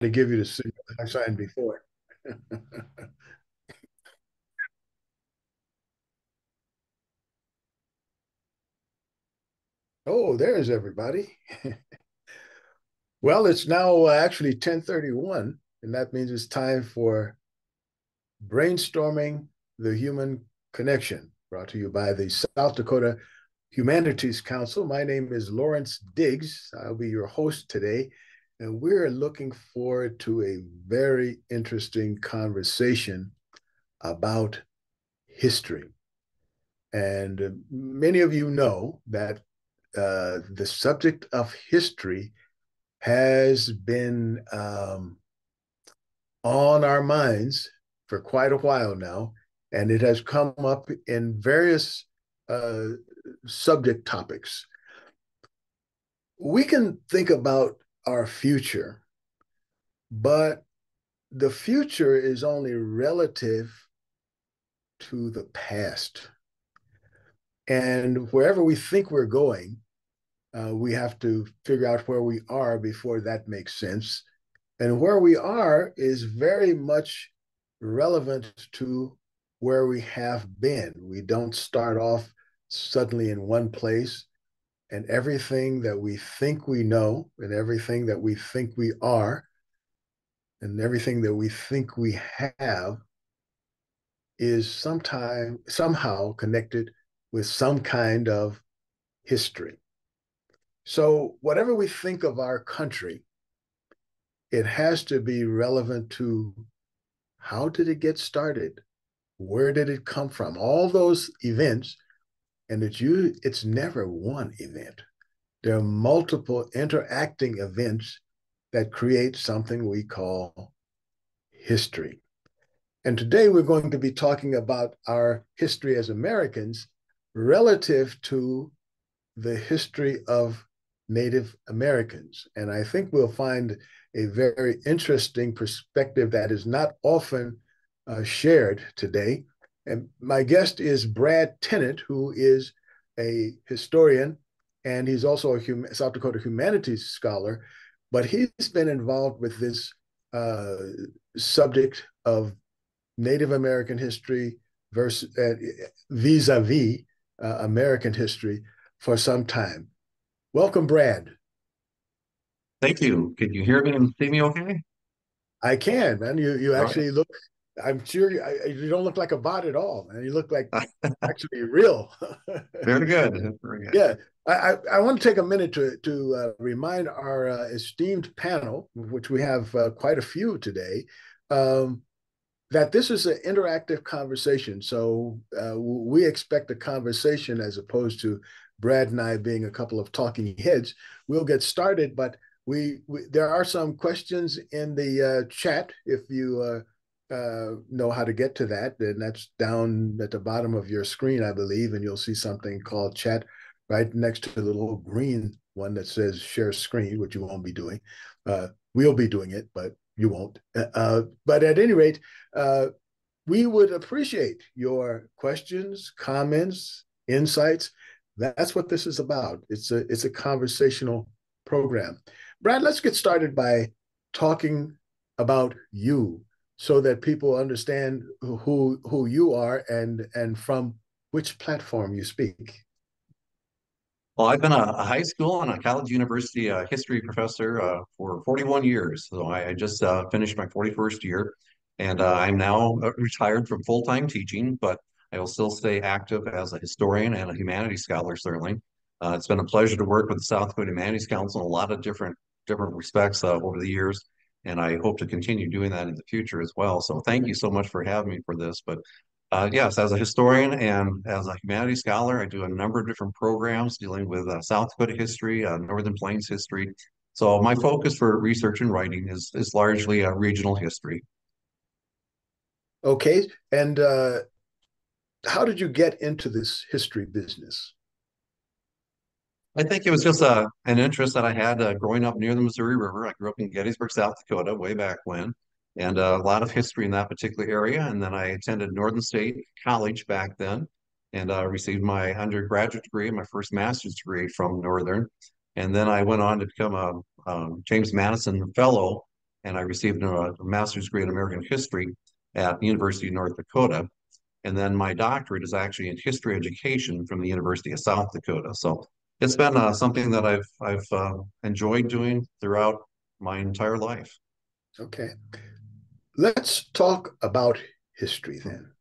to give you the signal that I signed before. Oh, there's everybody. Well, it's now actually 10:31, and that means it's time for Brainstorming the Human Connection, brought to you by the South Dakota Humanities Council. My name is Lawrence Diggs. I'll be your host today, and we're looking forward to a very interesting conversation about history. And many of you know that the subject of history has been on our minds for quite a while now, and it has come up in various uh, subject topics. We can think about our future, but the future is only relative to the past. And wherever we think we're going, we have to figure out where we are before that makes sense. And where we are is very much relevant to where we have been. We don't start off suddenly in one place, and everything that we think we know, and everything that we think we are, and everything that we think we have is somehow connected with some kind of history. So, whatever we think of our country, it has to be relevant to how did it get started? Where did it come from? All those events, and it's never one event. There are multiple interacting events that create something we call history. And today we're going to be talking about our history as Americans relative to the history of Native Americans. And I think we'll find a very interesting perspective that is not often shared today. And my guest is Brad Tennant, who is a historian, and he's also a South Dakota humanities scholar, but he's been involved with this uh, subject of Native American history versus vis-a-vis American history for some time. Welcome, Brad. Thank you. Can you hear me and see me okay? I can, man. You All right. actually look. I'm sure you don't look like a bot at all, man. You look like actually real. Very good. Very good. Yeah, I want to take a minute to remind our esteemed panel, which we have quite a few today, um, that this is an interactive conversation. So we expect a conversation as opposed to Brad and I being a couple of talking heads. We'll get started, but we there are some questions in the chat if you know how to get to that. And that's down at the bottom of your screen, I believe, and you'll see something called chat right next to the little green one that says share screen, which you won't be doing. We'll be doing it, but you won't. But at any rate, uh, we would appreciate your questions, comments, insights. That's what this is about. It's a conversational program. Brad, let's get started by talking about you so that people understand who you are and from which platform you speak. Well, I've been a high school and a college university history professor for 41 years. So I just finished my 41st year, and I'm now retired from full-time teaching, but I will still stay active as a historian and a humanities scholar, certainly. It's been a pleasure to work with the South Dakota Humanities Council in a lot of different respects over the years, and I hope to continue doing that in the future as well. So thank you so much for having me for this. But yes, as a historian and as a humanities scholar, I do a number of different programs dealing with South Dakota history, Northern Plains history. So my focus for research and writing is largely regional history. Okay, and how did you get into this history business? I think it was just an interest that I had growing up near the Missouri River. I grew up in Gettysburg, South Dakota, way back when, and a lot of history in that particular area. And then I attended Northern State College back then and received my undergraduate degree and my first master's degree from Northern. And then I went on to become a James Madison Fellow and I received a master's degree in American history at the University of North Dakota. And then my doctorate is actually in history education from the University of South Dakota. So it's been something that I've enjoyed doing throughout my entire life. Okay. Let's talk about history then.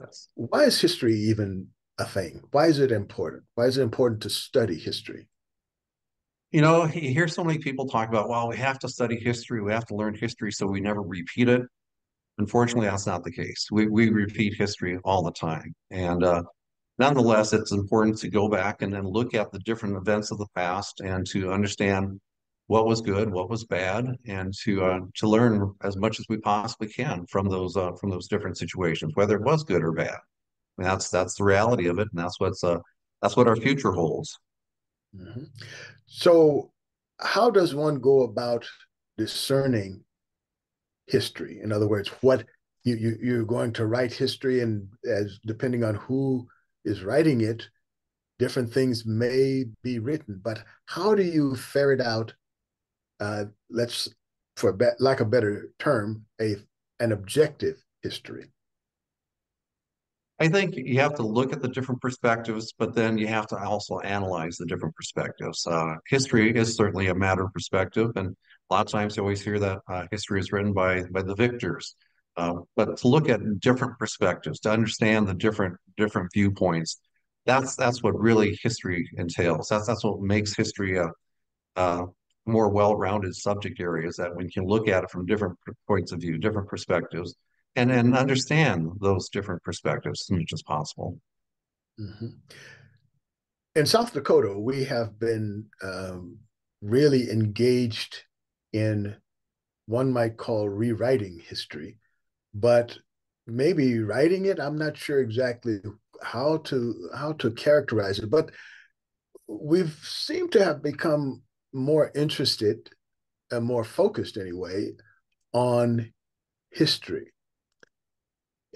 Yes. Why is history even a thing? Why is it important? Why is it important to study history? You know, you hear so many people talk about, well, we have to study history, we have to learn history so we never repeat it. Unfortunately, that's not the case. We repeat history all the time. And nonetheless, it's important to go back and then look at the different events of the past and to understand what was good, what was bad, and to learn as much as we possibly can from those different situations, whether it was good or bad. And that's the reality of it, and that's what our future holds. Mhm. So, how does one go about discerning history? In other words, what you're going to write history, and as depending on who is writing it, different things may be written. But how do you ferret out? Let's, for lack of a better term, a an objective history. I think you have to look at the different perspectives, but then you have to also analyze the different perspectives. History is certainly a matter of perspective, and a lot of times you always hear that history is written by the victors. But to look at different perspectives, to understand the different viewpoints, that's what really history entails. That's what makes history a more well-rounded subject area, is that when you can look at it from different points of view, different perspectives, and understand those different perspectives as much as possible. Mhm. In South Dakota, we have been really engaged in one might call rewriting history, but maybe writing it. I'm not sure exactly how to characterize it, but we've seemed to have become more interested and more focused anyway on history.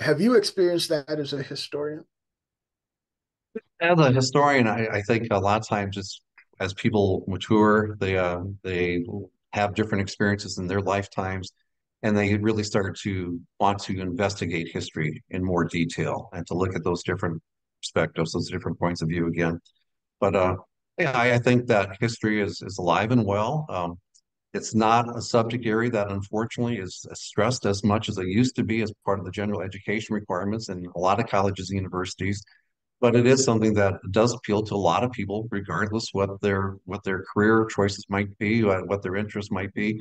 Have you experienced that as a historian? As a historian, I think a lot of times just as people mature, they have different experiences in their lifetimes, and they really start to want to investigate history in more detail and to look at those different perspectives, those different points of view again. But yeah, I think that history is alive and well. It's not a subject area that unfortunately is stressed as much as it used to be as part of the general education requirements in a lot of colleges and universities. But it is something that does appeal to a lot of people, regardless what their career choices might be, what their interests might be.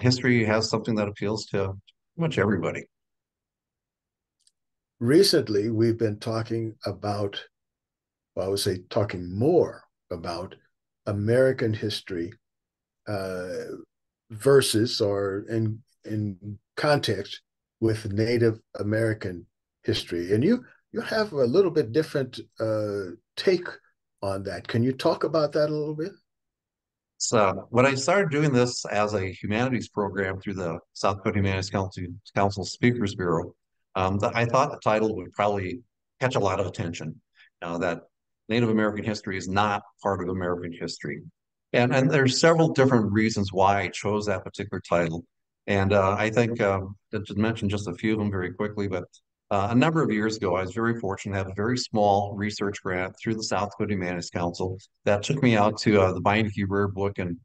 History has something that appeals to pretty much everybody. Recently, we've been talking about, well, I would say talking more about American history uh, versus or in context with Native American history. And you have a little bit different take on that. Can you talk about that a little bit? So when I started doing this as a humanities program through the South Dakota Humanities Council Speakers Bureau, I thought the title would probably catch a lot of attention. That Native American history is not part of American history, and there's several different reasons why I chose that particular title. And I think to mention just a few of them very quickly, but a number of years ago, I was very fortunate to have a very small research grant through the South Dakota Humanities Council that took me out to the Beinecke Rare Book and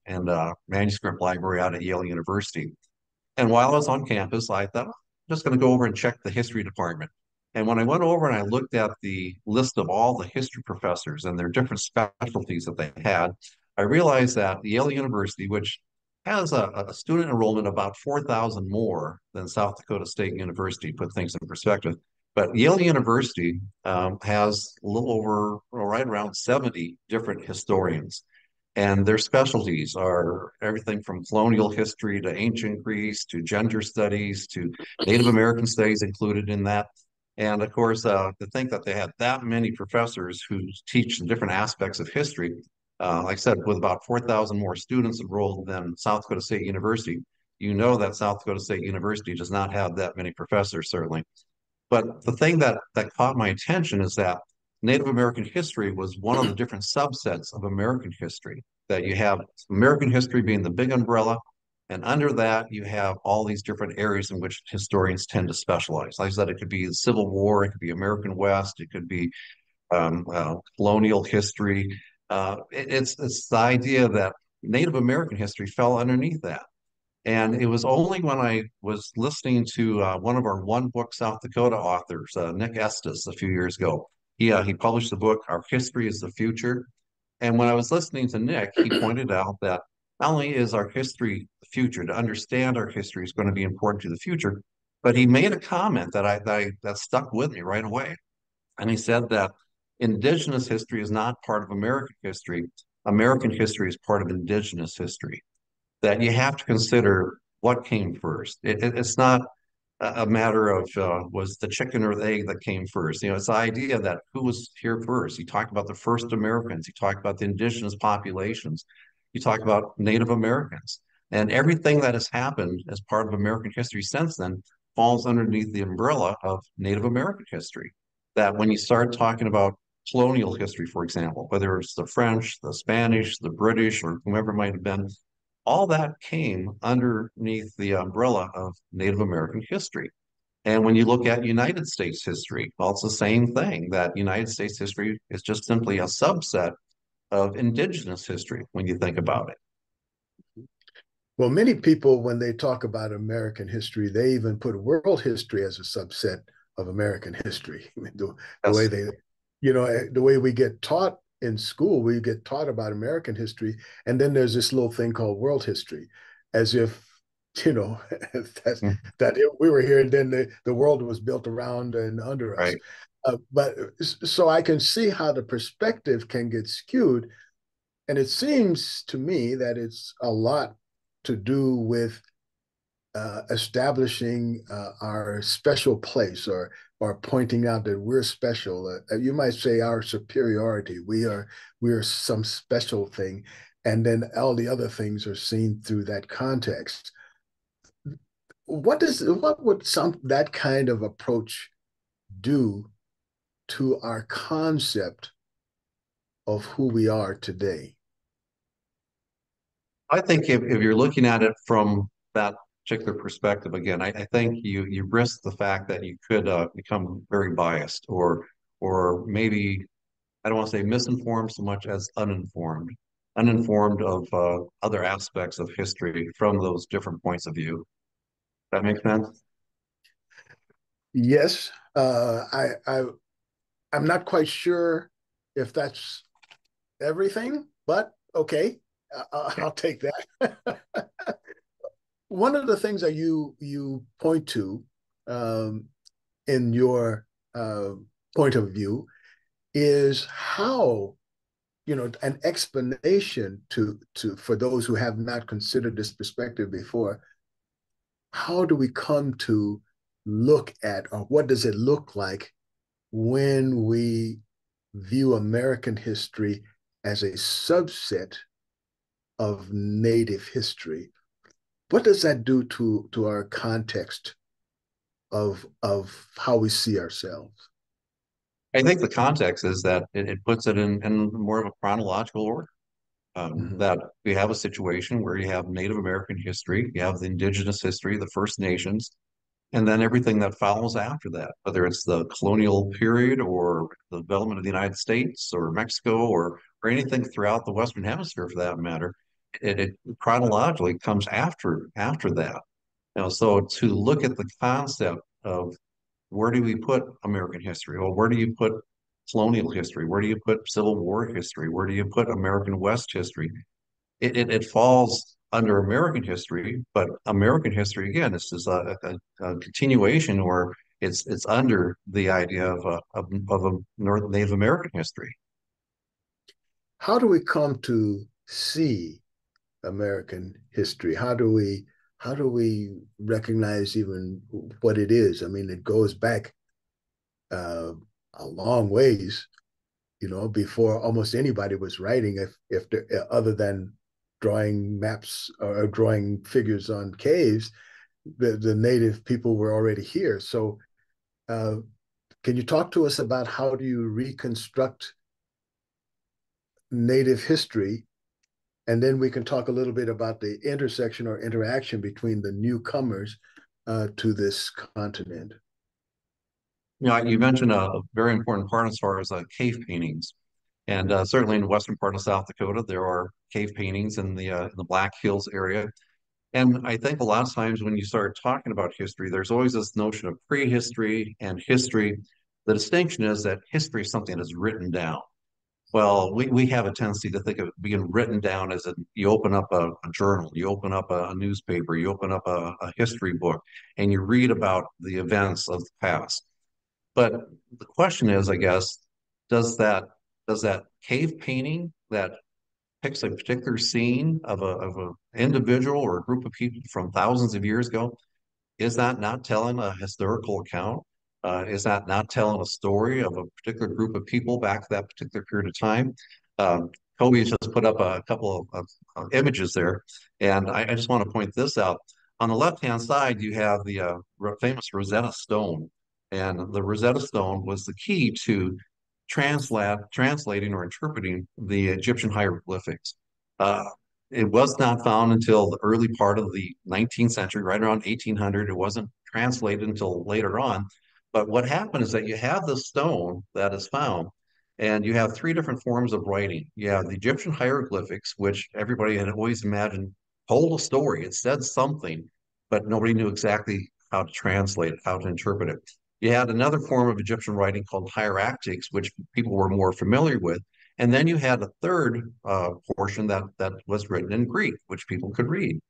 Manuscript Library out at Yale University. And while I was on campus, I thought, I'm just going to go over and check the history department. And when I went over and I looked at the list of all the history professors and their different specialties that they had, I realized that Yale University, which has a student enrollment about 4,000 more than South Dakota State University, put things in perspective. But Yale University has a little over, well, right around 70 different historians. And their specialties are everything from colonial history to ancient Greece to gender studies to Native American studies included in that. And of course, to think that they had that many professors who teach the different aspects of history, like I said, with about 4,000 more students enrolled than South Dakota State University, you know that South Dakota State University does not have that many professors, certainly. But the thing that caught my attention is that Native American history was one of the different subsets of American history. That you have American history being the big umbrella, And under that, you have all these different areas in which historians tend to specialize. Like I said, it could be the Civil War, it could be American West, it could be colonial history. It's the idea that Native American history fell underneath that. And it was only when I was listening to one of our One Book South Dakota authors, Nick Estes, a few years ago. He published the book, Our History is the Future. And when I was listening to Nick, he pointed out that not only is our history the future, to understand our history is going to be important to the future, but he made a comment that stuck with me right away. And he said that indigenous history is not part of American history. American history is part of indigenous history. That you have to consider what came first. It's not a matter of was the chicken or the egg that came first. It's the idea that who was here first. You talk about the first Americans. You talk about the indigenous populations. You talk about Native Americans. And everything that has happened as part of American history since then falls underneath the umbrella of Native American history. That when you start talking about colonial history, for example, whether it's the French, the Spanish, the British, or whomever it might have been, all that came underneath the umbrella of Native American history. And when you look at United States history, well, it's the same thing, that United States history is just simply a subset of indigenous history when you think about it. Well, many people, when they talk about American history, they even put world history as a subset of American history. I mean, the way That's they, the way we get taught in school, we get taught about American history, and then there's this little thing called world history, as if, you know, that's, that we were here and then the world was built around and under us. right. But so I can see how the perspective can get skewed. And it seems to me that it's a lot to do with establishing our special place, or pointing out that we're special. You might say our superiority. We are some special thing, and then all the other things are seen through that context. What would some that kind of approach do to our concept of who we are today? I think if you're looking at it from that particular perspective, again, I think you risk the fact that you could become very biased, or maybe I don't want to say misinformed so much as uninformed of other aspects of history from those different points of view. That makes sense? Yes, I'm not quite sure if that's everything, but okay, I'll take that. One of the things that you point to um, in your point of view is how, an explanation to for those who have not considered this perspective before. How do we come to look at, or what does it look like when we view American history as a subset of Native history? What does that do to our context of how we see ourselves? I think the context is that it puts it in more of a chronological order. Mm-hmm. That we have a situation where you have Native American history, you have the indigenous history, the First Nations, and then everything that follows after that, whether it's the colonial period or the development of the United States or Mexico, or anything throughout the Western Hemisphere for that matter, it chronologically comes after that. So to look at the concept of where do we put American history? Well, where do you put colonial history? Where do you put Civil War history? Where do you put American West history? It falls under American history, but American history again, this is a continuation, or it's under the idea of a North Native American history. How do we come to see American history? How do we recognize even what it is? I mean, it goes back uh, a long ways, before almost anybody was writing, if other than drawing maps or drawing figures on caves, the native people were already here. So, uh, can you talk to us about how do you reconstruct native history And then we can talk a little bit about the intersection or interaction between the newcomers to this continent. You mentioned a very important part as far as cave paintings. And certainly in the western part of South Dakota, there are cave paintings in the Black Hills area. And I think a lot of times when you start talking about history, there's always this notion of prehistory and history. The distinction is that history is something that's written down. Well, we have a tendency to think of it being written down as you open up a journal, you open up a newspaper, you open up a history book, and you read about the events of the past. But the question is, I guess, does that does that cave painting that picks a particular scene of a individual or a group of people from thousands of years ago, is that not telling a historical account? Is that not telling a story of a particular group of people back to that particular period of time? Um, Kobe just put up a couple of images there, and I just want to point this out. On the left-hand side, you have the famous Rosetta Stone, and the Rosetta Stone was the key to translating or interpreting the Egyptian hieroglyphics. Uh, it was not found until the early part of the 19th century, right around 1800. It wasn't translated until later on. But what happened is that you have the stone that is found, and you have three different forms of writing. You have the Egyptian hieroglyphics, which everybody had always imagined told a story. It said something, but nobody knew exactly how to translate it, how to interpret it. You had another form of Egyptian writing called hieractics, which people were more familiar with. And then you had a third portion that was written in Greek, which people could read.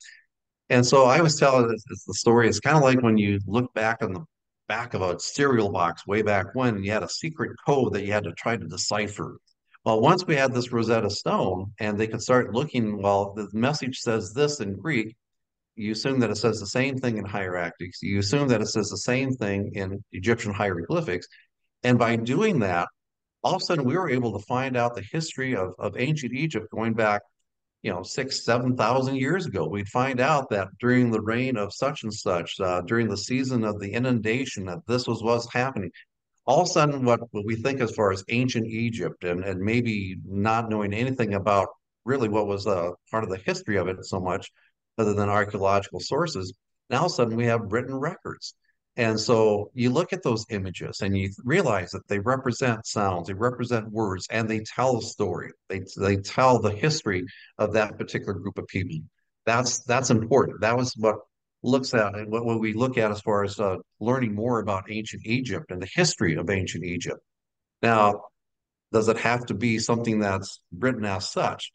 And so I was telling the story. It's kind of like when you look back on the back of a cereal box way back when, and you had a secret code that you had to try to decipher. Well, once we had this Rosetta Stone, and they could start looking, well, the message says this in Greek. You assume that it says the same thing in hieractics. You assume that it says the same thing in Egyptian hieroglyphics. And by doing that, all of a sudden we were able to find out the history of ancient Egypt going back, 6, 7,000 years ago. We'd find out that during the reign of such and such, during the season of the inundation, that this was what's happening. All of a sudden, what we think as far as ancient Egypt and maybe not knowing anything about really what was part of the history of it so much, other than archaeological sources, now all of a sudden we have written records. And so you look at those images and you realize that they represent sounds, they represent words, and they tell a story. They tell the history of that particular group of people. That's important. That was what we look at as far as learning more about ancient Egypt and the history of ancient Egypt. Now, does it have to be something that's written as such?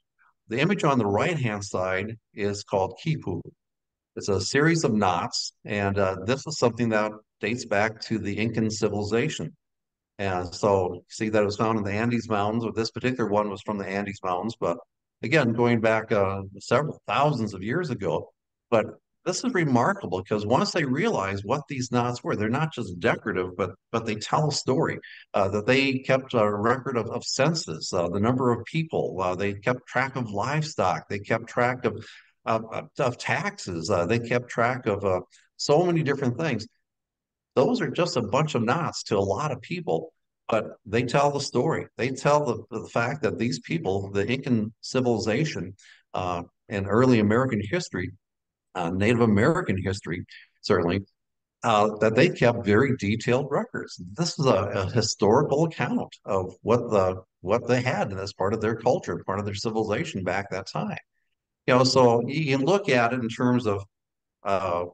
The image on the right-hand side is called quipu. It's a series of knots, and this is something that dates back to the Incan civilization. And so see that it was found in the Andes Mountains, or this particular one was from the Andes Mountains, but again, going back several thousands of years ago. But this is remarkable because once they realized what these knots were, they're not just decorative, but they tell a story. That they kept a record of census, the number of people, they kept track of livestock, they kept track of taxes, they kept track of so many different things. Those are just a bunch of knots to a lot of people, but they tell the story. They tell the fact that these people, the Incan civilization, and early American history, Native American history, certainly, that they kept very detailed records. This is a historical account of what they had as part of their culture, part of their civilization back that time. So you look at it in terms of uh,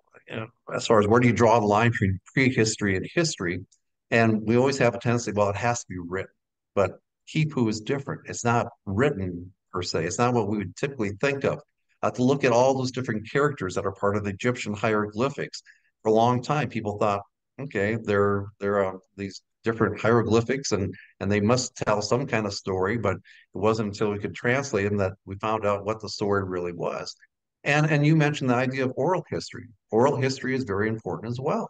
as far as where do you draw the line between prehistory and history? And we always have a tendency, well, it has to be written. But Kipu is different. It's not written per se. It's not what we would typically think of. To look at all those different characters that are part of the Egyptian hieroglyphics. For a long time, people thought, okay, there are these different hieroglyphics and they must tell some kind of story, but it wasn't until we could translate them that we found out what the story really was. And you mentioned the idea of oral history. Oral history is very important as well.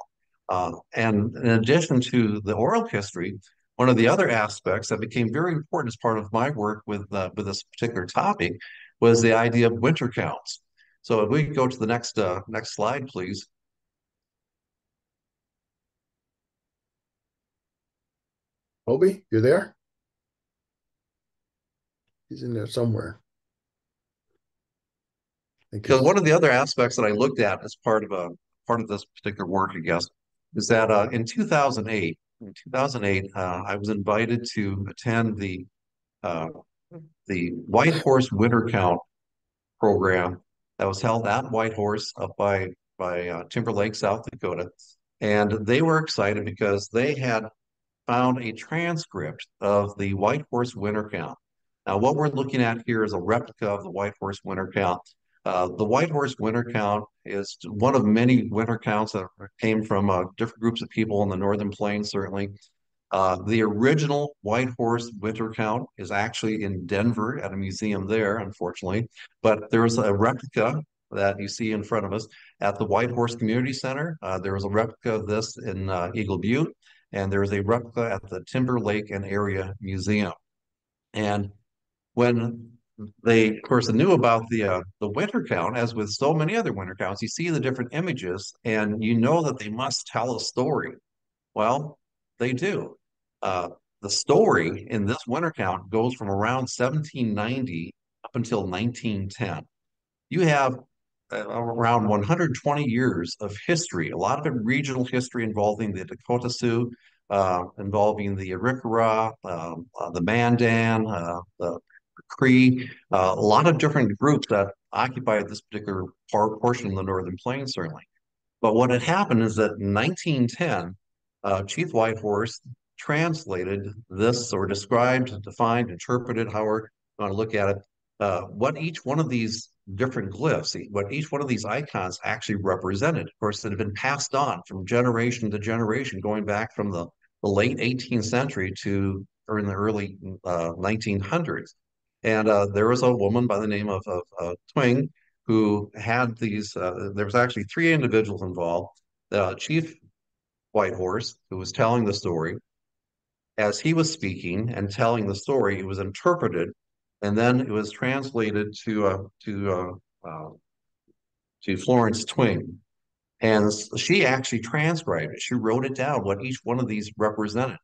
And in addition to the oral history, one of the other aspects that became very important as part of my work with this particular topic was the idea of winter counts. So if we go to the next slide, please. Obi, you there? He's in there somewhere. Thank you. Because one of the other aspects that I looked at as part of this particular work, I guess, is that in 2008, I was invited to attend uh, the White Horse Winter Count program that was held at Whitehorse up by Timber Lake, South Dakota, and they were excited because they had found a transcript of the White Horse Winter Count. Now, what we're looking at here is a replica of the White Horse Winter Count. The White Horse Winter Count is one of many winter counts that came from different groups of people in the Northern Plains, certainly. The original White Horse Winter Count is actually in Denver at a museum there, unfortunately. But there's a replica that you see in front of us at the White Horse Community Center. There was a replica of this in Eagle Butte, and there's a replica at the Timber Lake and Area Museum. And when they, of course, knew about the winter count, as with so many other winter counts, you see the different images, and you know that they must tell a story. Well, they do. Uh, the story in this winter count goes from around 1790 up until 1910. You have around 120 years of history, a lot of it regional history involving the Dakota Sioux, involving the Arikara, the Mandan, the Cree, a lot of different groups that occupied this particular portion of the Northern Plains, certainly. But what had happened is that in 1910, Chief Whitehorse translated this or described, defined, interpreted, however you want to look at it, what each one of these different glyphs, what each one of these icons actually represented. Of course, it had been passed on from generation to generation, going back from the late 18th century to or in the early 1900s. And there was a woman by the name of Twing who had these, there was actually three individuals involved. Chief Whitehorse, who was telling the story, as he was speaking and telling the story, it was interpreted, and then it was translated to Florence Twing. And she actually transcribed it. She wrote it down, what each one of these represented.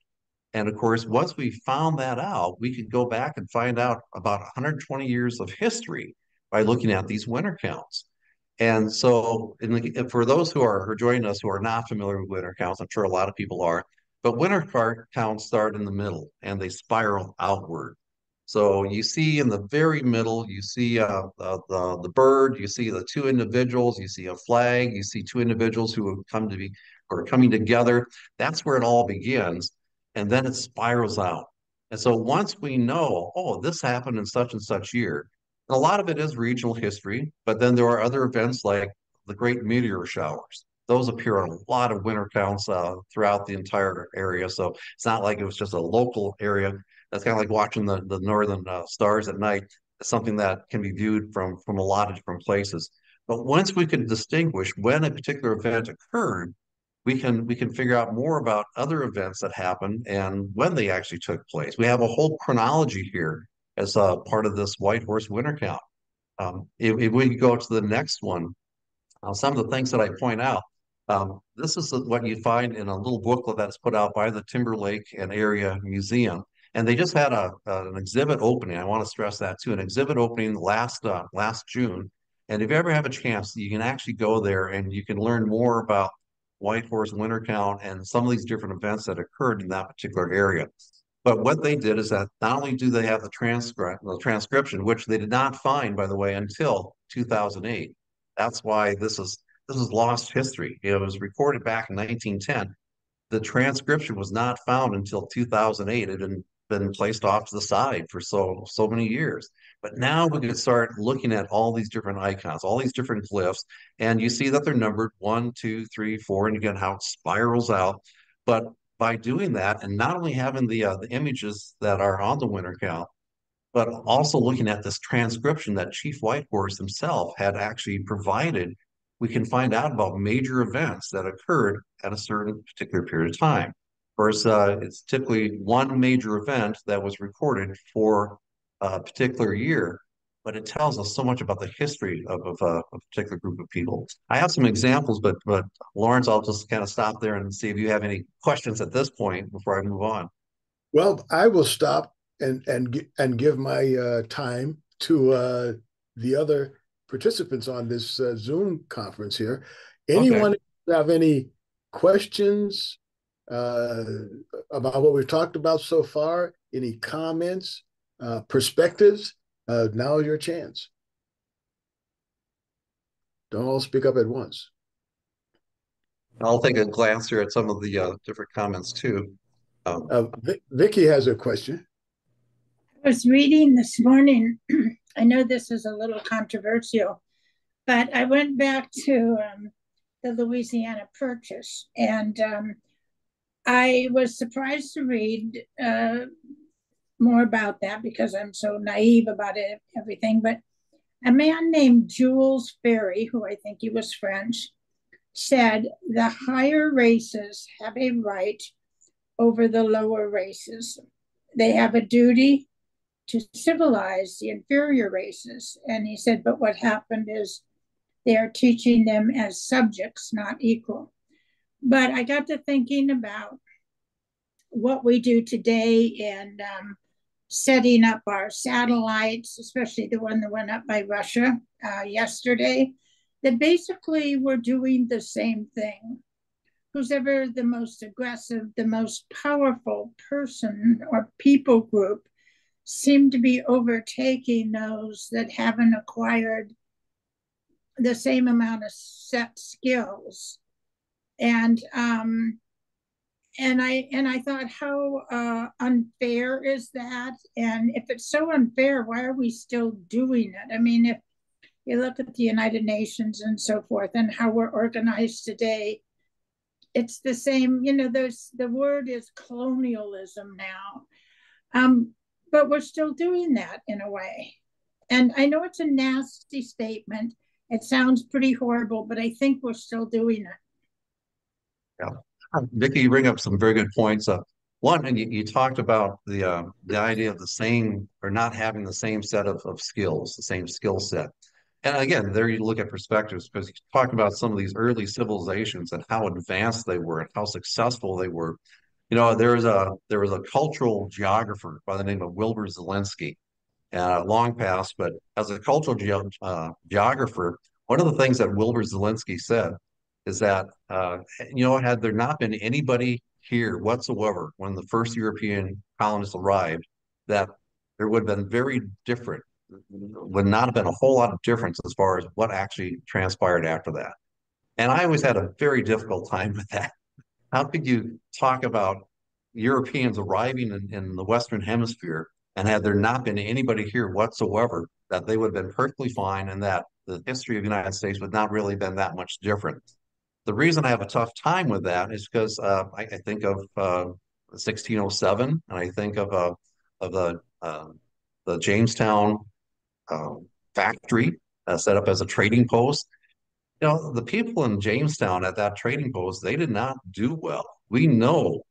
And of course, once we found that out, we could go back and find out about 120 years of history by looking at these winter counts. And so, for those who are joining us who are not familiar with winter counts, I'm sure a lot of people are, but winter counts start in the middle and they spiral outward. So you see in the very middle, you see the bird, you see the two individuals, you see a flag, you see two individuals who have come to be or coming together. That's where it all begins, and then it spirals out. And so once we know, oh, this happened in such and such year, and a lot of it is regional history, but then there are other events like the great meteor showers. Those appear on a lot of winter counts throughout the entire area. So it's not like it was just a local area. That's kind of like watching the northern stars at night. It's something that can be viewed from a lot of different places. But once we can distinguish when a particular event occurred, we can figure out more about other events that happened and when they actually took place. We have a whole chronology here as part of this White Horse Winter Count. If we go to the next one, some of the things that I point out, this is what you find in a little booklet that's put out by the Timber Lake and Area Museum. And they just had an exhibit opening. I want to stress that too, an exhibit opening last June. And if you ever have a chance, you can actually go there and you can learn more about White Horse Winter Count and some of these different events that occurred in that particular area. But what they did is that not only do they have the transcription, which they did not find, by the way, until 2008. That's why this is lost history. It was recorded back in 1910. The transcription was not found until 2008. It had been placed off to the side for so many years. But now we can start looking at all these different icons, all these different glyphs, and you see that they're numbered 1, 2, 3, 4, and again how it spirals out. But by doing that, and not only having the images that are on the winter count, but also looking at this transcription that Chief Whitehorse himself had actually provided, we can find out about major events that occurred at a certain particular period of time. Of course, it's typically one major event that was recorded for a particular year, but it tells us so much about the history of a particular group of people. I have some examples, but Lawrence, I'll just kind of stop there and see if you have any questions at this point before I move on. Well, I will stop and give my time to the other participants on this Zoom conference here. Okay. Anyone have any questions uh, about what we've talked about so far? Any comments, perspectives? Now is your chance. Don't all speak up at once. I'll take a glance here at some of the different comments too. Um, Vicky has a question. I was reading this morning. I know this is a little controversial, but I went back to the Louisiana Purchase, and I was surprised to read more about that because I'm so naive about it, everything. But a man named Jules Ferry, who I think he was French, said the higher races have a right over the lower races. They have a duty to civilize the inferior races. And he said, but what happened is they are teaching them as subjects, not equal. But I got to thinking about what we do today in setting up our satellites, especially the one that went up by Russia yesterday, that basically we're doing the same thing. Who's ever the most aggressive, the most powerful person or people group seem to be overtaking those that haven't acquired the same amount of set skills. And I thought, how unfair is that? And if it's so unfair, why are we still doing it? I mean, if you look at the United Nations and so forth, and how we're organized today, it's the same. You know, the word is colonialism now. But we're still doing that in a way. And I know it's a nasty statement. It sounds pretty horrible, but I think we're still doing it. yeah. Vicky, you bring up some very good points. One, and you talked about the idea of the same or not having the same set of skills, the same skill set. And again, there you look at perspectives because you talk about some of these early civilizations and how advanced they were and how successful they were. You know, there was a cultural geographer by the name of Wilbur Zelinsky, long past, but as a cultural geographer, one of the things that Wilbur Zelinsky said is that, had there not been anybody here whatsoever when the first European colonists arrived, that there would have been very different, would not have been a whole lot of difference as far as what actually transpired after that. And I always had a very difficult time with that. How could you talk about Europeans arriving in the Western Hemisphere and had there not been anybody here whatsoever, that they would have been perfectly fine and that the history of the United States would not really been that much different? The reason I have a tough time with that is because I think of 1607 and I think of the Jamestown uh, factory set up as a trading post. The people in Jamestown at that trading post, they did not do well. We know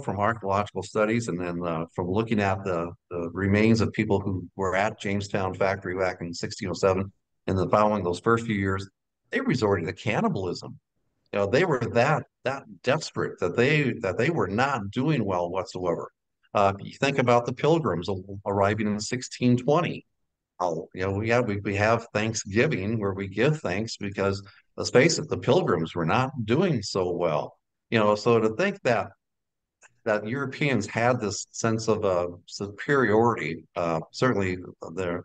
from archaeological studies and then from looking at the remains of people who were at Jamestown factory back in 1607 and the following those first few years, they resorted to cannibalism. They were that desperate that they were not doing well whatsoever. You think about the Pilgrims arriving in 1620. Oh, we have Thanksgiving where we give thanks because let's face it, the Pilgrims were not doing so well. So to think that Europeans had this sense of superiority, certainly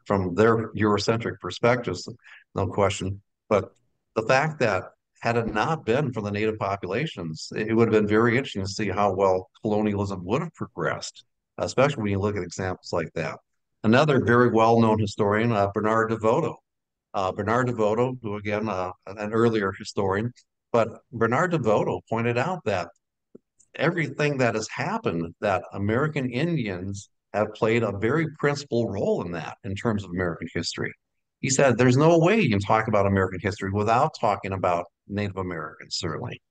from their Eurocentric perspectives, no question. But the fact that had it not been for the native populations, it would have been very interesting to see how well colonialism would have progressed, especially when you look at examples like that. Another very well-known historian, Bernard DeVoto. Bernard DeVoto, who again, an earlier historian, but Bernard DeVoto pointed out that everything that has happened, that American Indians have played a very principal role in that in terms of American history. He said there's no way you can talk about American history without talking about Native Americans, certainly.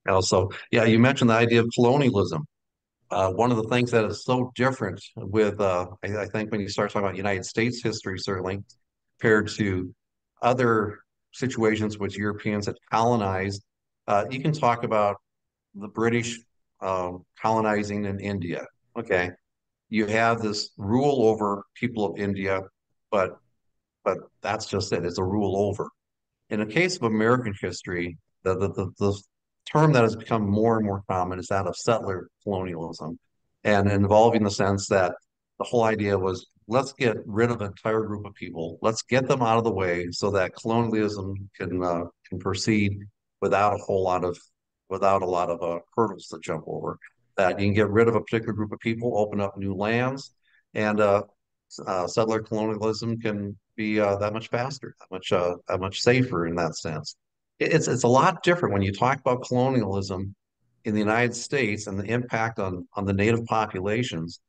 Also, yeah, you mentioned the idea of colonialism. One of the things that is so different with, I think, when you start talking about United States history, certainly compared to other situations which Europeans had colonized, you can talk about the British colonizing in India. Okay, you have this rule over people of India, but but that's just it. It's a rule over. In the case of American history, the term that has become more and more common is that of settler colonialism, and involving the sense that the whole idea was let's get rid of an entire group of people, let's get them out of the way so that colonialism can proceed without a whole lot of without a lot of hurdles to jump over. That you can get rid of a particular group of people, open up new lands, and settler colonialism can be that much faster, that much safer in that sense. It's a lot different when you talk about colonialism in the United States and the impact on the native populations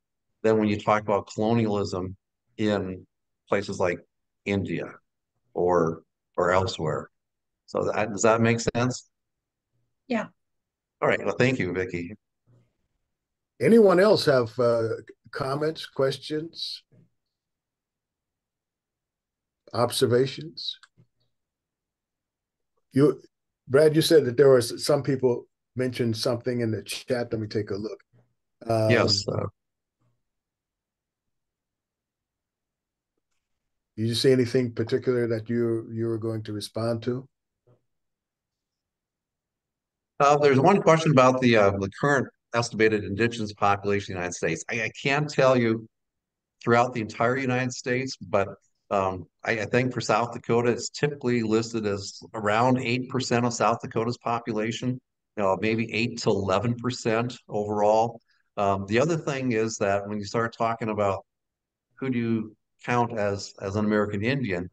than when you talk about colonialism in places like India or or elsewhere. So does that make sense? Yeah. All right. Well, thank you, Vicky. Anyone else have comments, questions, observations? You, Brad, you said that there were some people mentioned something in the chat. Let me take a look. Yes. Did you see anything particular that you were going to respond to? There's one question about the current estimated indigenous population in the United States. I can't tell you throughout the entire United States, but I think for South Dakota, it's typically listed as around 8% of South Dakota's population, maybe 8 to 11% overall. The other thing is that when you start talking about who do you count as an American Indian,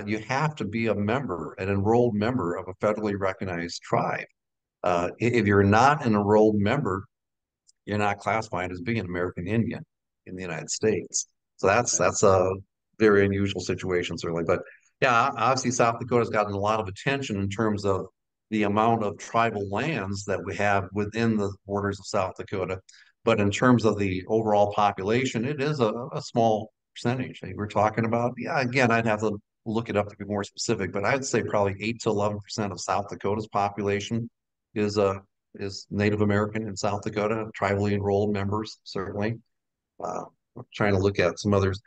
you have to be a member, an enrolled member of a federally recognized tribe. If you're not an enrolled member, you're not classified as being an American Indian in the United States. So that's a very unusual situation, certainly. But yeah, obviously South Dakota's gotten a lot of attention in terms of the amount of tribal lands that we have within the borders of South Dakota. But in terms of the overall population, it is a small percentage. We're talking about, yeah, again, I'd have to look it up to be more specific, but I'd say probably 8 to 11% of South Dakota's population is Native American in South Dakota, tribally enrolled members, certainly. I'm trying to look at some others.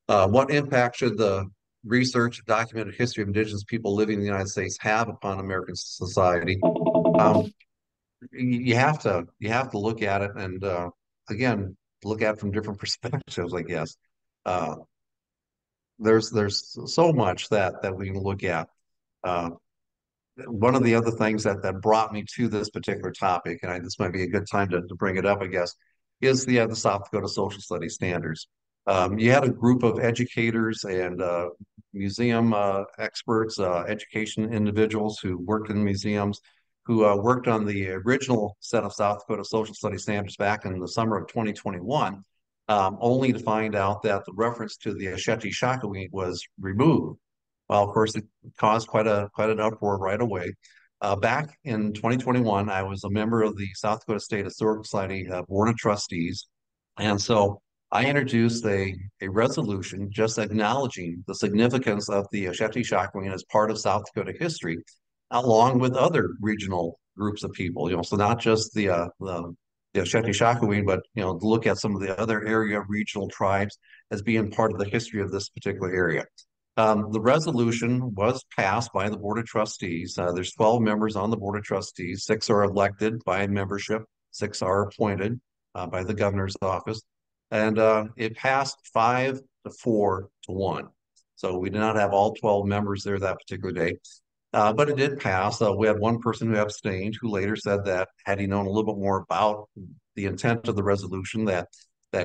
What impact should the research and documented history of indigenous people living in the United States have upon American society? You have to look at it and again look at it from different perspectives, I guess. Uh, there's so much that we can look at. Uh, One of the other things that brought me to this particular topic, and this might be a good time to bring it up, I guess, is the South Dakota Social Studies Standards. You had a group of educators and museum experts, education individuals who worked in museums, who worked on the original set of South Dakota Social Studies Standards back in the summer of 2021, only to find out that the reference to the Oceti-Sakowin was removed. Well, of course, it caused quite an uproar right away. Back in 2021, I was a member of the South Dakota State Historical Society Board of Trustees, and so I introduced a resolution just acknowledging the significance of the Oceti-Sakowin as part of South Dakota history, along with other regional groups of people. So not just the Oceti-Sakowin, but to look at some of the other area regional tribes as being part of the history of this particular area. The resolution was passed by the Board of Trustees. There's 12 members on the Board of Trustees. 6 are elected by membership. 6 are appointed by the governor's office. And it passed 5 to 4 to 1. So we did not have all 12 members there that particular day. But it did pass. We had one person who abstained, who later said that had he known a little bit more about the intent of the resolution, that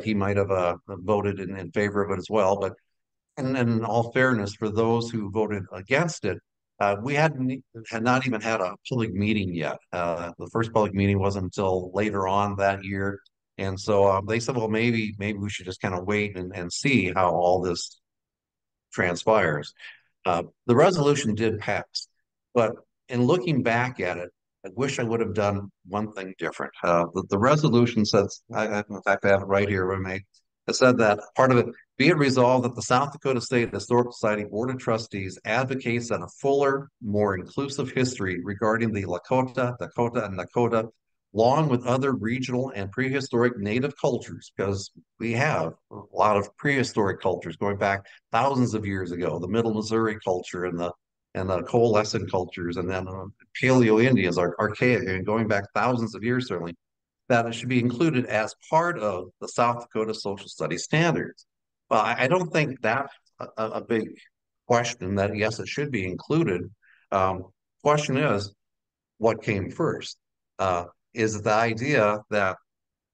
he might have voted in favor of it as well. But and in all fairness, for those who voted against it, we had not even had a public meeting yet. The first public meeting wasn't until later on that year, and so they said, "Well, maybe we should just kind of wait and see how all this transpires." The resolution did pass, but in looking back at it, I wish I would have done one thing different. The resolution says, in fact, I have it right here. It said that part of it, be it resolved that the South Dakota State Historical Society Board of Trustees advocates that a fuller, more inclusive history regarding the Lakota, Dakota, and Nakota along with other regional and prehistoric native cultures, because we have a lot of prehistoric cultures going back thousands of years ago, the Middle Missouri culture and the coalescent cultures, and then Paleo Indians, archaic, and going back thousands of years, certainly, that it should be included as part of the South Dakota Social Studies standards. Well, I don't think that's a big question that, yes, it should be included. Question is, what came first? Is the idea that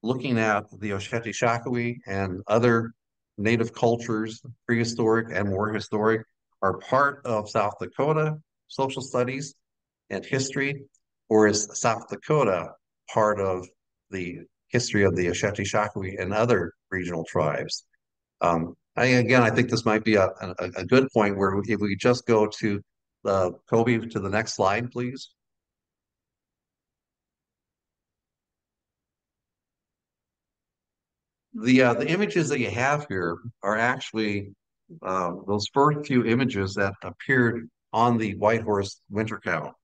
looking at the Oceti and other native cultures, prehistoric and more historic, are part of South Dakota social studies and history, or is South Dakota part of the history of the Oceti and other regional tribes? Again, I think this might be a good point where if we just go to Kobe to the next slide, please. The images that you have here are actually those first few images that appeared on the Whitehorse winter count.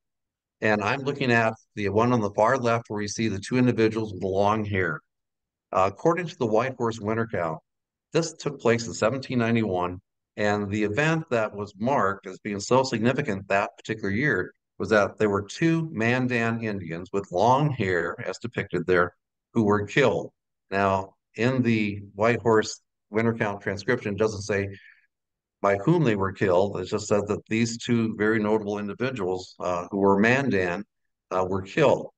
And I'm looking at the one on the far left where you see the two individuals with the long hair. According to the Whitehorse winter count, this took place in 1791, and the event that was marked as being so significant that particular year was that there were two Mandan Indians with long hair, as depicted there, who were killed. Now, in the Whitehorse winter count transcription, it doesn't say by whom they were killed. It just said that these two very notable individuals who were Mandan were killed.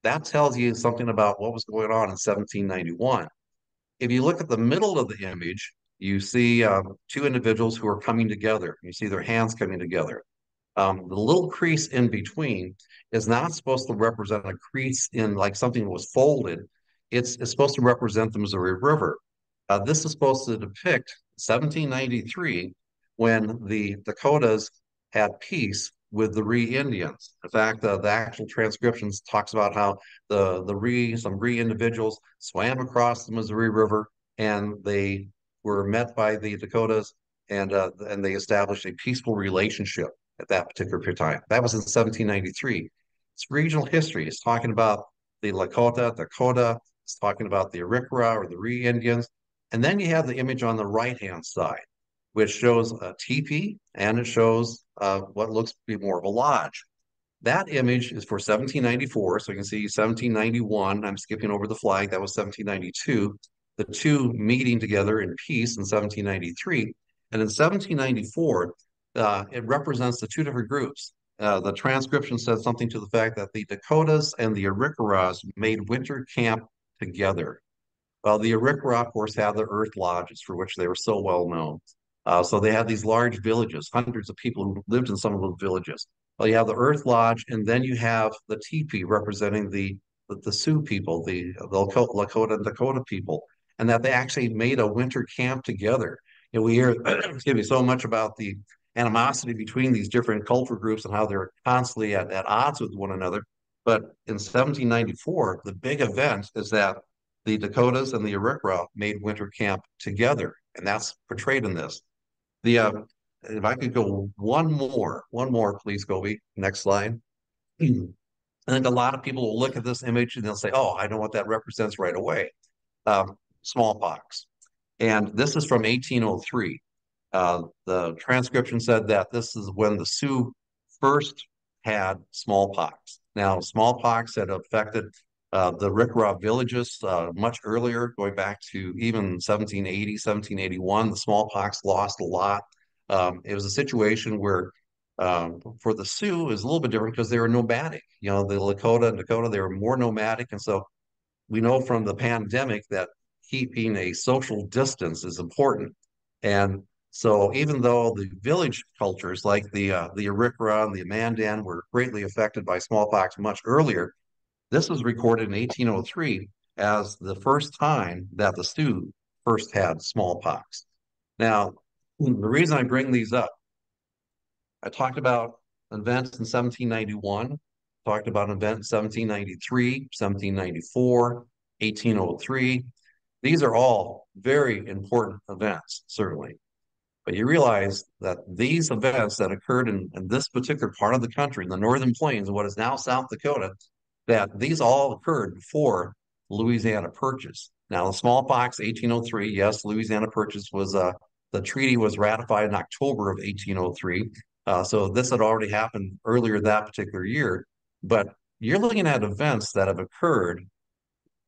That tells you something about what was going on in 1791. If you look at the middle of the image, you see two individuals who are coming together. You see their hands coming together. The little crease in between is not supposed to represent a crease in like something that was folded. It's supposed to represent the Missouri River. This is supposed to depict 1793 when the Dakotas had peace with the Ree Indians. In fact, the actual transcriptions talks about how some Ree individuals swam across the Missouri River and they were met by the Dakotas and they established a peaceful relationship at that particular period of time. That was in 1793. It's regional history. It's talking about the Lakota, Dakota. It's talking about the Arikara or the Ree Indians. And then you have the image on the right-hand side, which shows a teepee and it shows what looks to be more of a lodge. That image is for 1794. So you can see 1791. I'm skipping over the flag. That was 1792. The two meeting together in peace in 1793. And in 1794, it represents the two different groups. The transcription says something to the fact that the Dakotas and the Arikaras made winter camp together. Well, the Arikara, of course, had the earth lodges for which they were so well known. So they had these large villages, hundreds of people who lived in some of those villages. Well, you have the earth lodge, and then you have the teepee representing the Sioux people, the Lakota and Dakota people, and that they actually made a winter camp together. You know, we hear, excuse me, so much about the animosity between these different cultural groups and how they're constantly at odds with one another. But in 1794, the big event is that the Dakotas and the Arikara made winter camp together, and that's portrayed in this. The if I could go one more, please, Gobi. Next slide. I think a lot of people will look at this image and they'll say, "Oh, I know what that represents right away." Smallpox, and this is from 1803. The transcription said that this is when the Sioux first had smallpox. Now, smallpox had affected the Arikara villages much earlier, going back to even 1780, 1781. The smallpox lost a lot. It was a situation where for the Sioux, it was a little bit different because they were nomadic. You know, the Lakota and Dakota, they were more nomadic. And so we know from the pandemic that keeping a social distance is important. And so even though the village cultures like the Arikara and the Mandan were greatly affected by smallpox much earlier, this was recorded in 1803 as the first time that the Sioux first had smallpox. Now, the reason I bring these up, I talked about events in 1791, talked about an event in 1793, 1794, 1803. These are all very important events, certainly. But you realize that these events that occurred in this particular part of the country, in the Northern Plains, what is now South Dakota, that these all occurred before Louisiana Purchase. Now, the smallpox, 1803, yes, Louisiana Purchase was the treaty was ratified in October of 1803. So this had already happened earlier that particular year. But you're looking at events that have occurred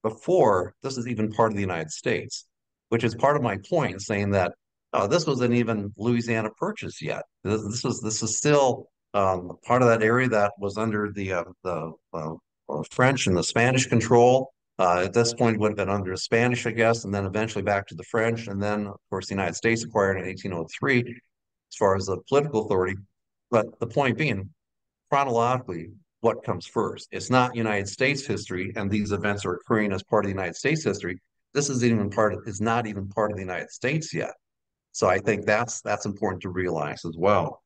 before this is even part of the United States, which is part of my point, saying that this wasn't even Louisiana Purchase yet. This is still part of that area that was under the French and the Spanish control. At this point, would have been under Spanish, I guess, and then eventually back to the French, and then of course the United States acquired in 1803 as far as the political authority. But the point being, chronologically, what comes first? It's not United States history, and these events are occurring as part of the United States history. This is not even part of the United States yet. So I think that's important to realize as well.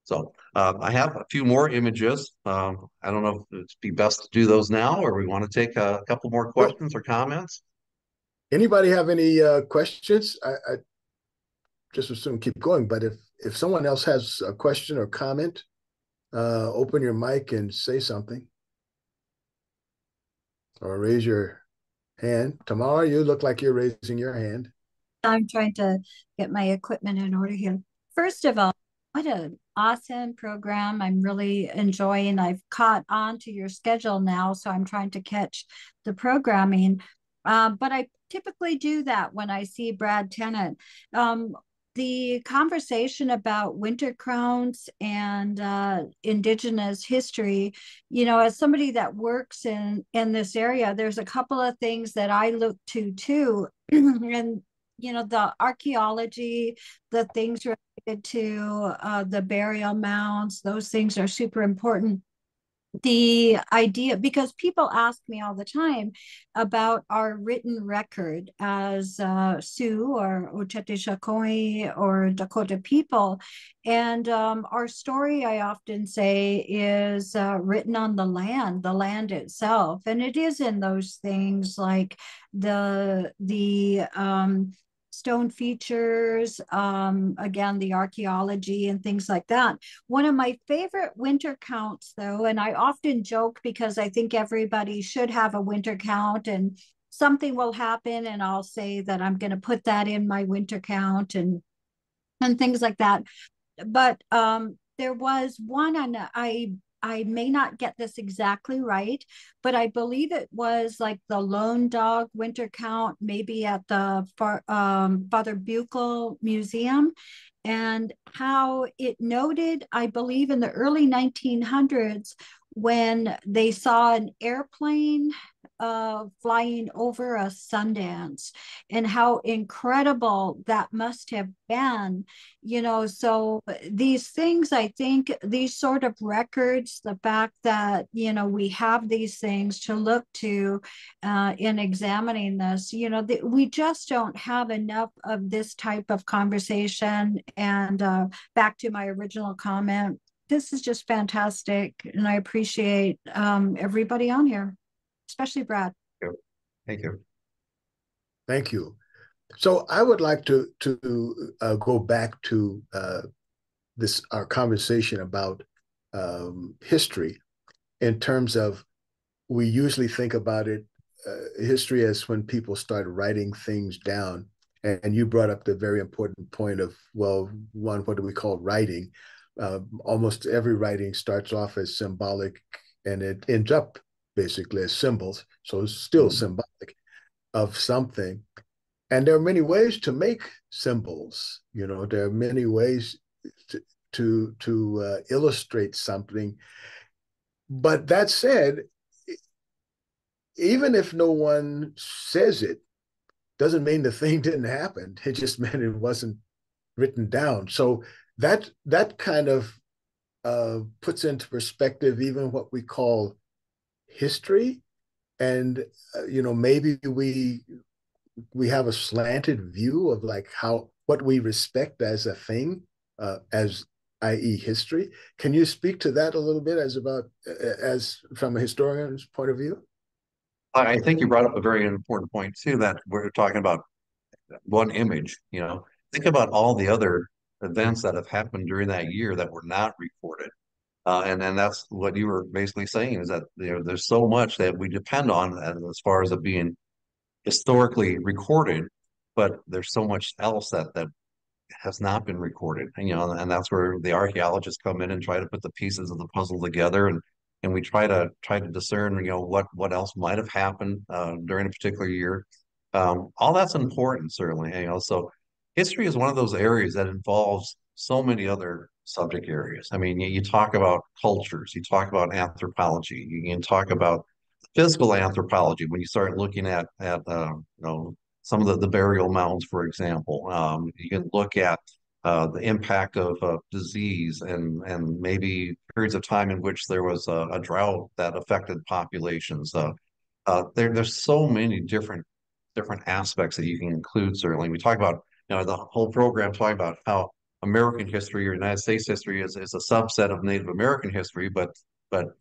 So I have a few more images. I don't know if it'd be best to do those now, or we want to take a couple more Well, questions or comments. anybody have any questions? I just assume keep going, but if someone else has a question or comment, open your mic and say something, or raise your hand. Tamara, you look like you're raising your hand. I'm trying to get my equipment in order here. First of all, what an awesome program. I'm really enjoying. I've caught on to your schedule now, so I'm trying to catch the programming. But I typically do that when I see Brad Tennant. The conversation about winter crowns and indigenous history, as somebody that works in this area, there's a couple of things that I look to too. And the archaeology, the things related to the burial mounds, those things are super important. The idea, because people ask me all the time about our written record as Sioux or Oceteshakoi or Dakota people. And our story, I often say, is written on the land itself. And it is in those things like the stone features, again, the archaeology and things like that. One of my favorite winter counts, though, and I often joke because I think everybody should have a winter count, and something will happen and I'll say that I'm going to put that in my winter count and things like that. But there was one, and I may not get this exactly right, but I believe it was like the Lone Dog winter count, maybe at the Father Buechel Museum, and how it noted, I believe in the early 1900s, when they saw an airplane flying over a Sundance, and how incredible that must have been. So these things, I think these sort of records, the fact that we have these things to look to in examining this, we just don't have enough of this type of conversation. And back to my original comment, this is just fantastic, and I appreciate everybody on here, especially Brad. Thank you. Thank you. So I would like to go back to our conversation about history, in terms of, we usually think about it, history as when people start writing things down. And you brought up the very important point of, well, one, what do we call writing? Almost every writing starts off as symbolic, and it ends up basically as symbols. So it's still symbolic of something. And there are many ways to make symbols. There are many ways to illustrate something. But that said, even if no one says it, doesn't mean the thing didn't happen. It just meant it wasn't written down. So that kind of puts into perspective even what we call history. And maybe we have a slanted view of like what we respect as a thing, as i.e. history. Can you speak to that a little bit, as from a historian's point of view? I think you brought up a very important point too, that we're talking about one image. Think about all the other events that have happened during that year that were not recorded. And that's what you were basically saying, is that there's so much that we depend on as far as it being historically recorded, but there's so much else that has not been recorded. And that's where the archaeologists come in and try to put the pieces of the puzzle together, and we try to discern, what else might have happened during a particular year. All that's important, certainly. So history is one of those areas that involves so many other subject areas. I mean, you talk about cultures, you talk about anthropology, you can talk about physical anthropology when you start looking at some of the burial mounds, for example. You can look at the impact of disease and maybe periods of time in which there was a drought that affected populations. There's so many different aspects that you can include. Certainly, we talk about the whole program talking about how American history or United States history is a subset of Native American history, but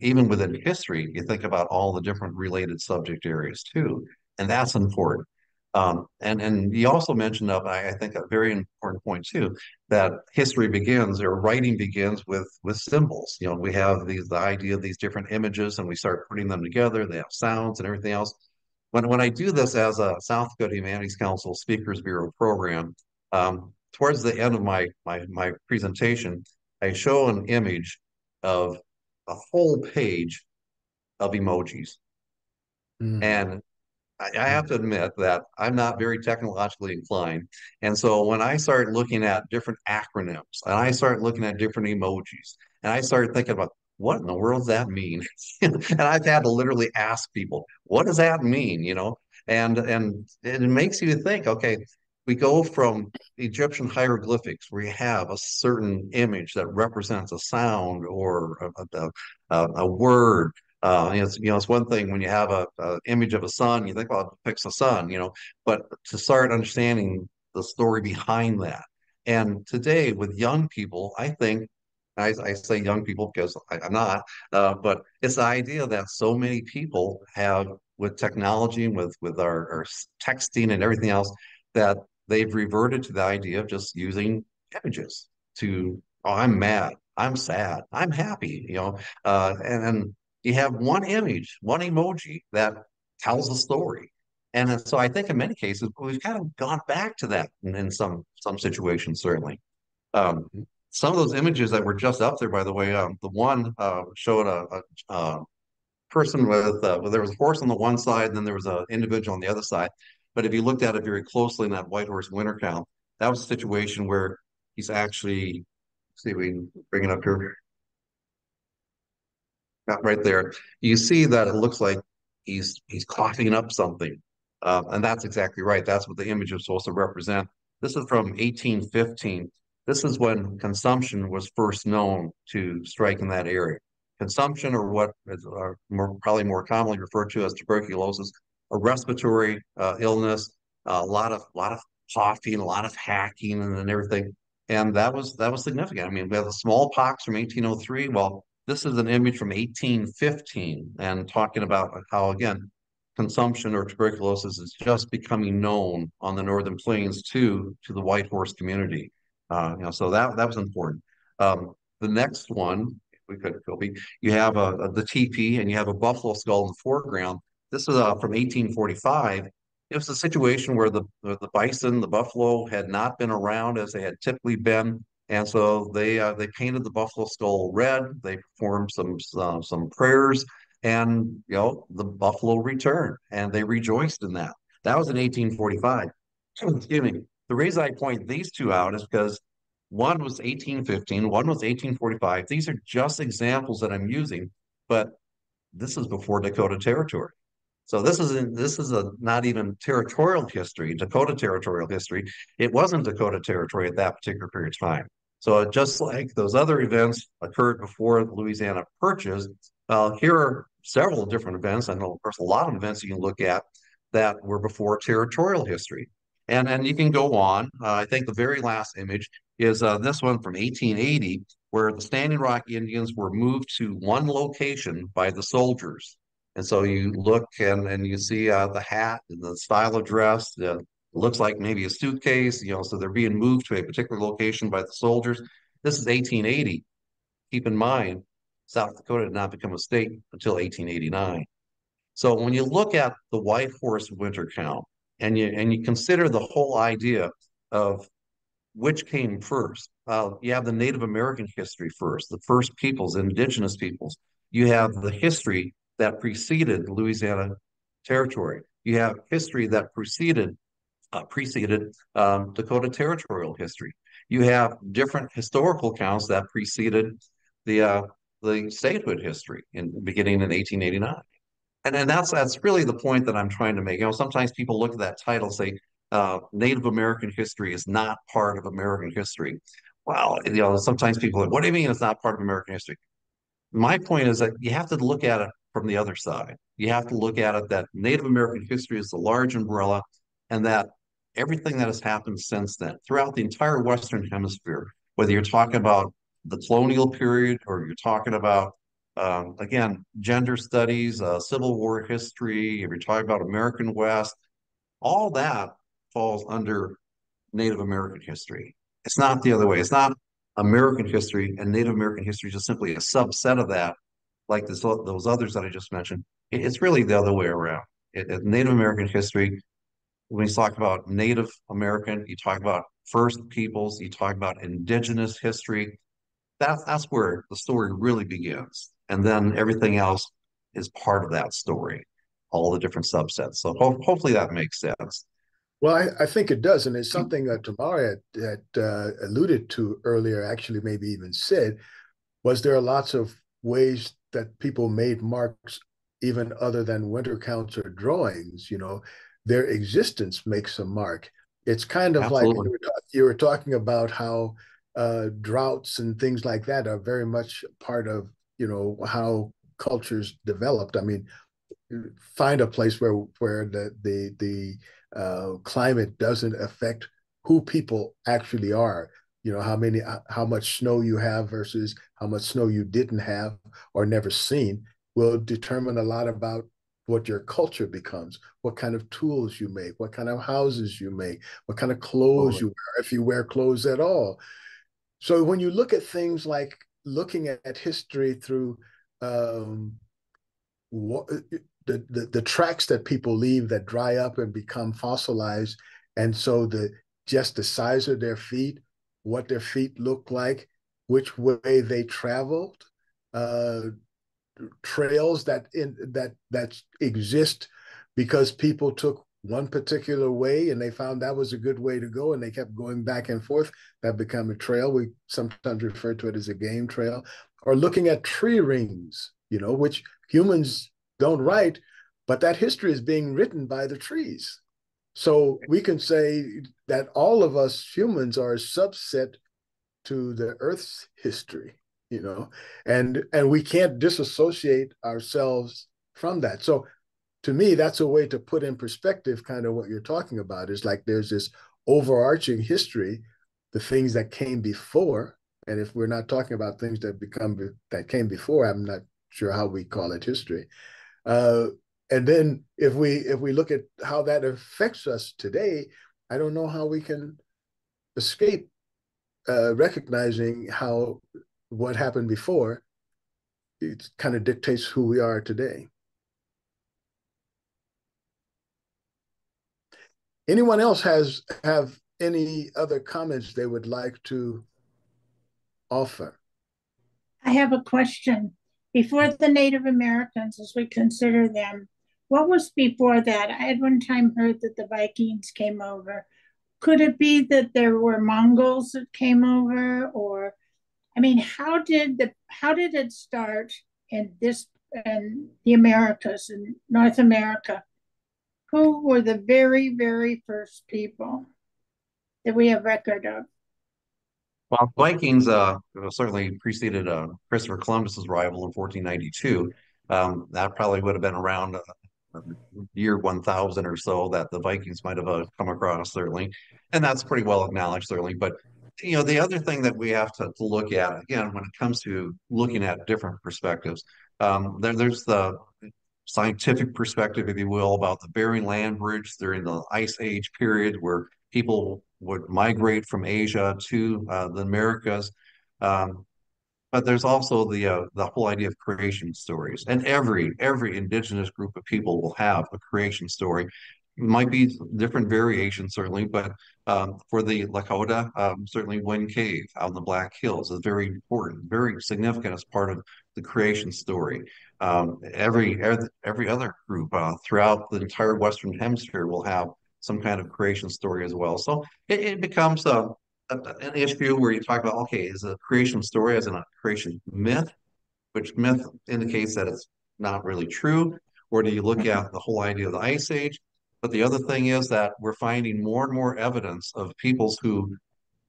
even within history, you think about all the different related subject areas too, and that's important. And you also mentioned I think a very important point too, that history begins or writing begins with symbols. We have the idea of these different images, and we start putting them together. They have sounds and everything else. When I do this as a South Dakota Humanities Council Speakers Bureau program, towards the end of my presentation, I show an image of a whole page of emojis. And I have to admit that I'm not very technologically inclined. And so when I start looking at different acronyms and I start looking at different emojis and I started thinking about what in the world does that mean? And I've had to literally ask people, what does that mean? And it makes you think, okay, we go from Egyptian hieroglyphics where you have a certain image that represents a sound or a word. It's one thing when you have a image of a sun, you think, well, it depicts the sun, but to start understanding the story behind that. And today with young people, I think, I say young people because I'm not, but it's the idea that so many people have with technology and with our texting and everything else, that they've reverted to the idea of just using images to, oh, I'm mad, I'm sad, I'm happy, and you have one image, one emoji that tells a story. And so I think in many cases, we've kind of gone back to that in some situations, certainly. Um, some of those images that were just up there, by the way, the one showed a person well, there was a horse on the one side, and then there was an individual on the other side. But if you looked at it very closely in that Whitehorse winter count, that was a situation where he's actually, see if we can bring it up here, right there. You see that it looks like he's coughing up something, and that's exactly right. That's what the image is supposed to represent. This is from 1815. This is when consumption was first known to strike in that area. Consumption, or what is probably more commonly referred to as tuberculosis, a respiratory illness, a lot of coughing, a lot of hacking, and everything. And that was significant. I mean, we have the smallpox from 1803. Well, this is an image from 1815 and talking about how, again, consumption or tuberculosis is just becoming known on the Northern Plains to the Whitehorse community. So that was important. The next one, if we could, Kobe, you have the teepee and you have a buffalo skull in the foreground. This is from 1845. It was a situation where the bison, the buffalo, had not been around as they had typically been, and so they painted the buffalo skull red. They performed some prayers, and the buffalo returned, and they rejoiced in that. That was in 1845. Excuse me. The reason I point these two out is because one was 1815, one was 1845. These are just examples that I'm using, but this is before Dakota Territory. So this is not even territorial history, Dakota territorial history. It wasn't Dakota Territory at that particular period of time. So just like those other events occurred before Louisiana Purchase, here are several different events. I know there's a lot of events you can look at that were before territorial history. And you can go on. I think the very last image is this one from 1880, where the Standing Rock Indians were moved to one location by the soldiers. And so you look and you see the hat and the style of dress. It looks like maybe a suitcase, so they're being moved to a particular location by the soldiers. This is 1880. Keep in mind, South Dakota did not become a state until 1889. So when you look at the White Horse Winter Count and you consider the whole idea of which came first, you have the Native American history first, the first peoples, indigenous peoples. You have the history that preceded Louisiana Territory. You have history that preceded Dakota territorial history. You have different historical counts that preceded the uh, the statehood history beginning in 1889. And that's really the point that I'm trying to make. Sometimes people look at that title and say Native American history is not part of American history. Well, sometimes people are like, what do you mean it's not part of American history? My point is that you have to look at it from the other side. You have to look at it that Native American history is the large umbrella, and that everything that has happened since then, throughout the entire Western Hemisphere, whether you're talking about the colonial period or you're talking about, again, gender studies, Civil War history, if you're talking about American West, all that falls under Native American history. It's not the other way. It's not American history, and Native American history is just simply a subset of that, like those others that I just mentioned. It's really the other way around. Native American history, when you talk about Native American, you talk about First Peoples, you talk about indigenous history. That's where the story really begins. And then everything else is part of that story, all the different subsets. So hopefully that makes sense. Well, I think it does, and it's something that Tamara had alluded to earlier, actually maybe even said, was there are lots of ways that people made marks even other than winter counts or drawings, their existence makes a mark. It's kind of like Absolutely. you were talking about how droughts and things like that are very much part of, how cultures developed. I mean, find a place where the climate doesn't affect who people actually are. How much snow you have versus how much snow you didn't have or never seen will determine a lot about what your culture becomes, what kind of tools you make, what kind of houses you make, what kind of clothes you wear, if you wear clothes at all. So when you look at things like looking at history through what, the tracks that people leave that dry up and become fossilized, and so just the size of their feet, what their feet look like, which way they traveled, uh, trails that exist because people took one particular way and they found that was a good way to go and they kept going back and forth. That became a trail. We sometimes refer to it as a game trail. Or looking at tree rings, which humans don't write, but that history is being written by the trees. So we can say that all of us humans are a subset to the Earth's history, and we can't disassociate ourselves from that. So to me, that's a way to put in perspective kind of what you're talking about. Is like there's this overarching history, the things that came before, and if we're not talking about things that came before, I'm not sure how we call it history. And then if we look at how that affects us today, I don't know how we can escape recognizing how what happened before, it kind of dictates who we are today. Anyone else have any other comments they would like to offer? I have a question. Before the Native Americans, as we consider them, what was before that? I had one time heard that the Vikings came over. Could it be that there were Mongols that came over, or I mean, how did it start in the Americas in North America? Who were the very, very first people that we have record of? Well, Vikings certainly preceded Christopher Columbus's arrival in 1492. That probably would have been around year 1000 or so that the Vikings might have come across, certainly. And that's pretty well acknowledged, certainly. But, the other thing that we have to look at, again, when it comes to looking at different perspectives, there's the scientific perspective, if you will, about the Bering Land Bridge during the Ice Age period, where people would migrate from Asia to the Americas. Um, but there's also the whole idea of creation stories, and every indigenous group of people will have a creation story. Might be different variations, certainly, but for the Lakota, certainly Wind Cave out in the Black Hills is very important, very significant as part of the creation story. Every other group throughout the entire Western Hemisphere will have some kind of creation story as well. So it becomes an issue where you talk about, okay, is a creation story as in a creation myth, which myth indicates that it's not really true, or do you look at the whole idea of the Ice Age? But the other thing is that we're finding more and more evidence of peoples who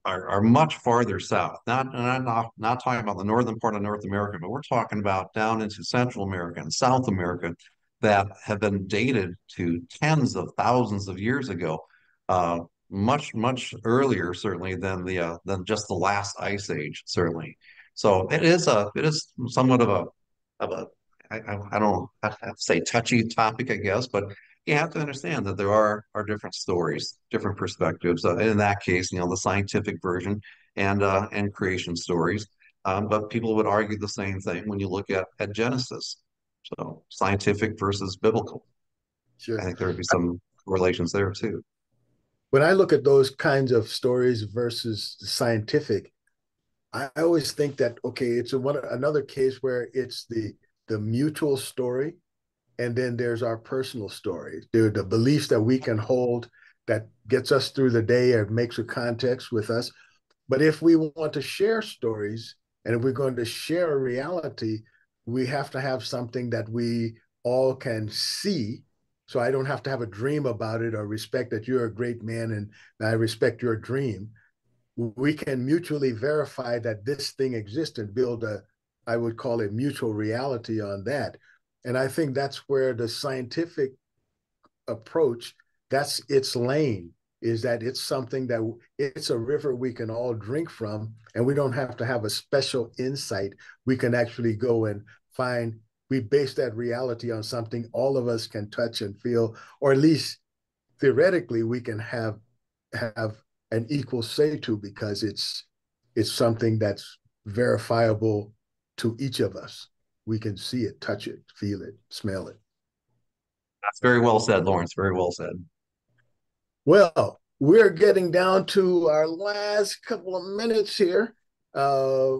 are much farther south. Not talking about the northern part of North America, but we're talking about down into Central America and South America that have been dated to tens of thousands of years ago, much earlier certainly than just the last ice age, certainly. So it is somewhat of a I don't have to say touchy topic, I guess, but you have to understand that there are different stories, different perspectives. In that case, the scientific version and creation stories. But people would argue the same thing when you look at Genesis. So scientific versus biblical. I Sure. think there would be some correlations there too. When I look at those kinds of stories versus scientific, I always think that, okay, it's another case where it's the mutual story, and then there's our personal story. They're the beliefs that we can hold that gets us through the day or makes a context with us. But if we want to share stories, and if we're going to share a reality, we have to have something that we all can see. So I don't have to have a dream about it or respect that you're a great man and I respect your dream. We can mutually verify that this thing exists and build I would call it mutual reality on that. And I think that's where the scientific approach, that's its lane, is that it's something that it's a river we can all drink from, and we don't have to have a special insight. We can actually go and find, we base that reality on something all of us can touch and feel, or at least theoretically we can have an equal say to, because it's something that's verifiable to each of us. We can see it, touch it, feel it, smell it. That's very well said, Lawrence. Very well said. Well, we're getting down to our last couple of minutes here. I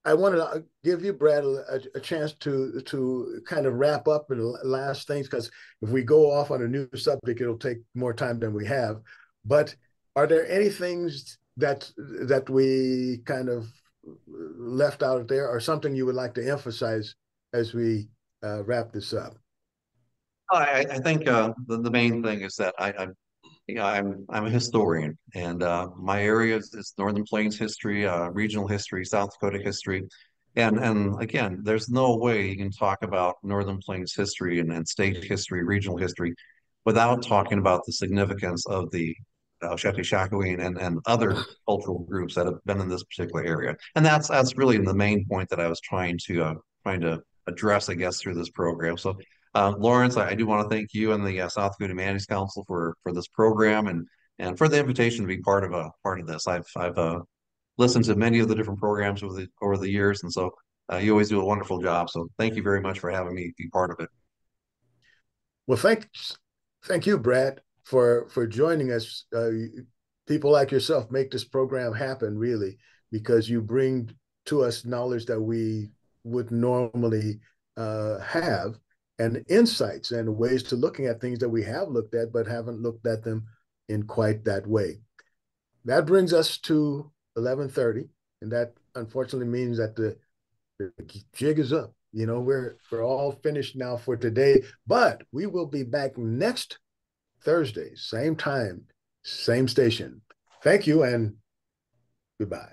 wanted to give you, Brad, a chance to kind of wrap up and last things, because if we go off on a new subject, it'll take more time than we have. But are there any things that we kind of left out there, or something you would like to emphasize as we wrap this up? I think the main thing is that I'm a historian, and my area is Northern Plains history, regional history, South Dakota history, and again, there's no way you can talk about Northern Plains history and state history, regional history, without talking about the significance of the Shetishakaween and other cultural groups that have been in this particular area, and that's really the main point that I was trying to address, I guess, through this program. So Lawrence, I do want to thank you and the South Dakota Humanities Council for this program and for the invitation to be part of this. I've listened to many of the different programs over the years, and so you always do a wonderful job. So thank you very much for having me be part of it. Well, thank you, Brad, for joining us. People like yourself make this program happen, really, because you bring to us knowledge that we would normally have, and insights and ways to looking at things that we have looked at but haven't looked at them in quite that way. That brings us to 11:30, and that unfortunately means that the jig is up. We're all finished now for today, but we will be back next Thursday, same time, same station. Thank you and goodbye.